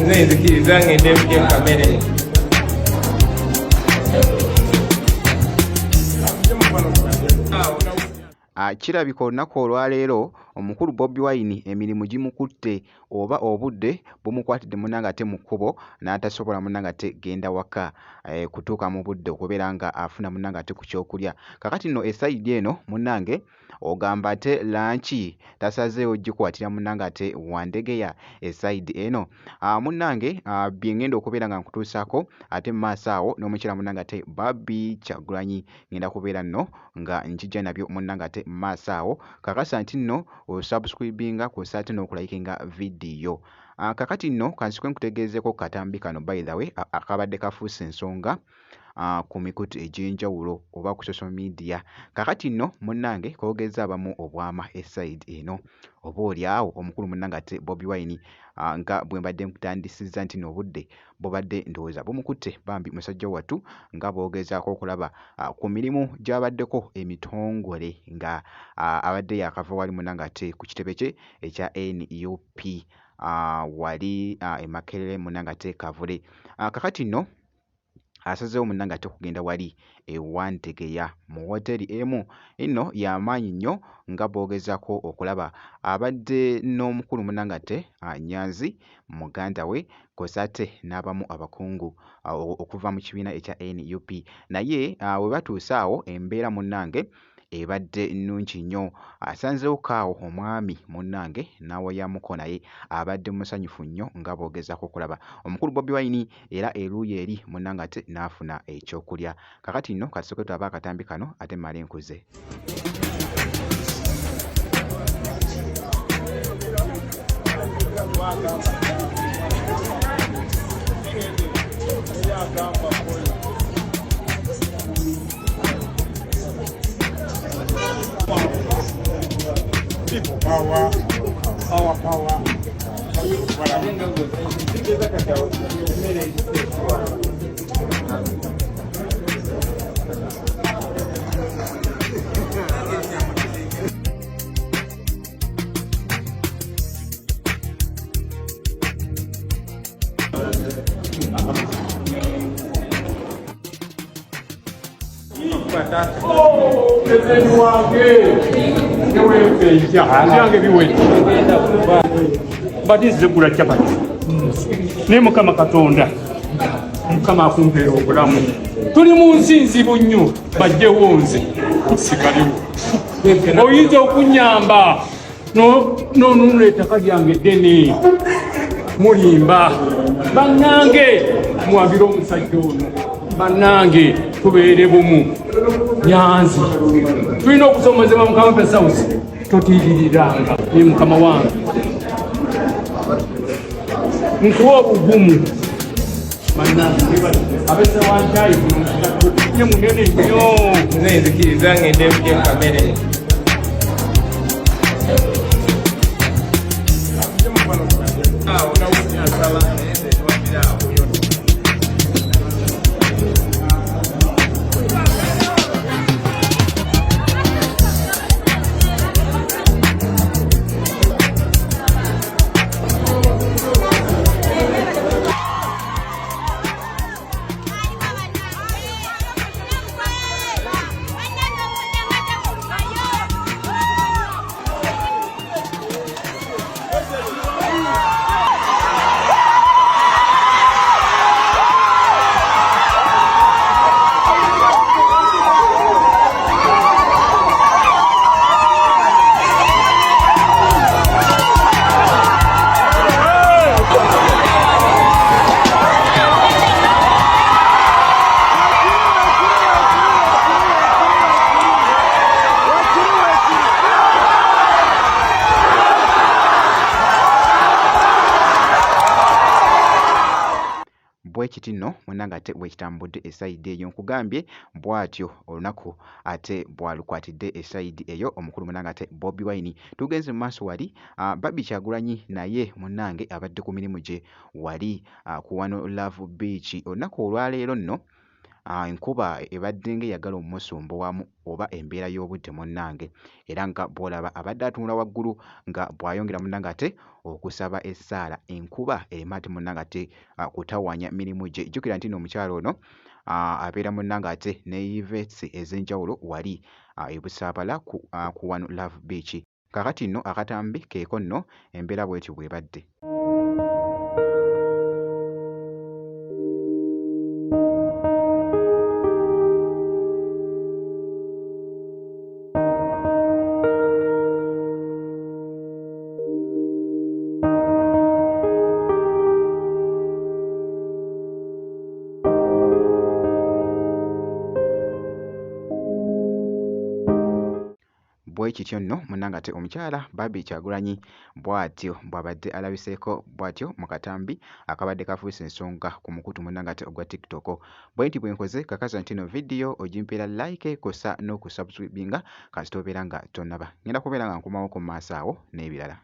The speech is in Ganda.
nze nzikiriza ngende ebudde mu kamere. Kirabika olunaku olwaleero omukulu Bobi Wine emirimu gimukutte oba obudde bumukwatidde munnange ate mu kkubo n'atasobola munnange ate genda waka kutuuka mu budde okubeera nga afuna munnange ate ku kyokulya. Kakati nno esayidi eno munnange ogamba ate lanchi tasazeewo gikwatira munnange ate Wandegeya esayidi eno. Munnange bye ngenda okubeera nga nkutuusaako ate mu maaso awo n'omukyala munnange ate Barbie Kyagulanyi ngenda kubeera nno nga nkijja nabyo munnange ate mu maaso awo. Kakasa nti nno osubscribinga kw'ossa ate n'okulayikinga vidiyo. Kakati nno kansikwe nkutegeezeeko katambi kano by the way akabadde kafuuse ensonga ku mikutu egy'enjawulo oba ku social media. Kakati nno munnange koogeza abamu obwama esayidi eno oba oliawo omukulu munnange ate Bobi Wine nga bwe mbadde nkutandisizza nti n'obudde bubadde ndowooza bumukutte bambi musajja wattu nga boogezaako okulaba ku mirimu gy'abaddeko emitongole nga abadde yakava wali munnange ate ku kitebe kye ekya NUP wali e Makerere munnange ate Kavule. Kakati nno asazeewo munnange ate okugenda wali ewandegeya mu wooteeri emu nno y'amaanyi nnyo nga boogezaako okulaba abadde n'omukulu munnange ate Nyanzi muganda we kw'ossa ate n'abamu abakungu okuva mu kibiina ekya NUP. Naye bwe batuuse awo embeera munnange ebadde nnungi nnyo. Asanzeewo kaawo omwami munnange n'awayamuko naye abadde musanyufu nnyo nga boogezaako okulaba omukulu Bobi Wine era eruuyi eri munnange ate n'afuna ekyokulya. Kakati nno kasooke tulaba akatambi kano ate mmale nkuze. People power, our power. Oh, presidente wange newefeja biwe badize gula chapati ne mukama katonda mukama akumpeera obulamu tuli mu nsi nzibu nnyo bajjewo nze sigaliwo oyinza okunyamba nonunula ettaka lyange eddene mulimba bannange muwabire omusajja ono bannange tubeere bumu Nyanzi tulina okusomozebwa mu Kampala South totiiriranga ne mukama wange nkuwa obugumu bannange abese wanjayi ne munene nnyo Nze nzikiriza ngende ebudde mu kamere. Bwekiti nno munnange ate bwekitambudde esayidi eyo nkugambye bw'atyo olunaku ate bwalukwatidde esayidi eyo omukulu munnange ate Bobi Wine. Tugenze mu maaso wali Barbie Kyagulanyi naye munnange abadde ku mirimu gye wali ku wano Love Beach olunaku olwaleero nno enkuba ebadde ng'eyagala omusumbuwamu oba embeera y'obudde munnange, era nga bw'olaba abadde atunula waggulu nga bw'ayongera munnange ate okusaba essaala enkuba ereme ate munnange ate kutawanya mirimu gye. Jjukira nti nno omukyala ono abeera munnange ate ne yunivesity ez'enjawulo wali e Busaabala ku wano Love Beach. Kaakati nno akatambi keeko nno embeera bw'etyo bw'ebadde. Bwe kityo nno munnange ate omukyala Barbie Kyagulanyi bw'atyo bw'abadde alabiseeko bw'atyo mu katambi akabadde kafuuse ensonga ku mukutu munnange ate ogwa TikTok. Bwe nti bwe nkoze kakasa nti eno vidiyo ogimpeera like kosa n'okusubscribinga kasita obeera nga tonnaba. Ngenda kubeera nga nkomawo ku maaso awo n'ebirala.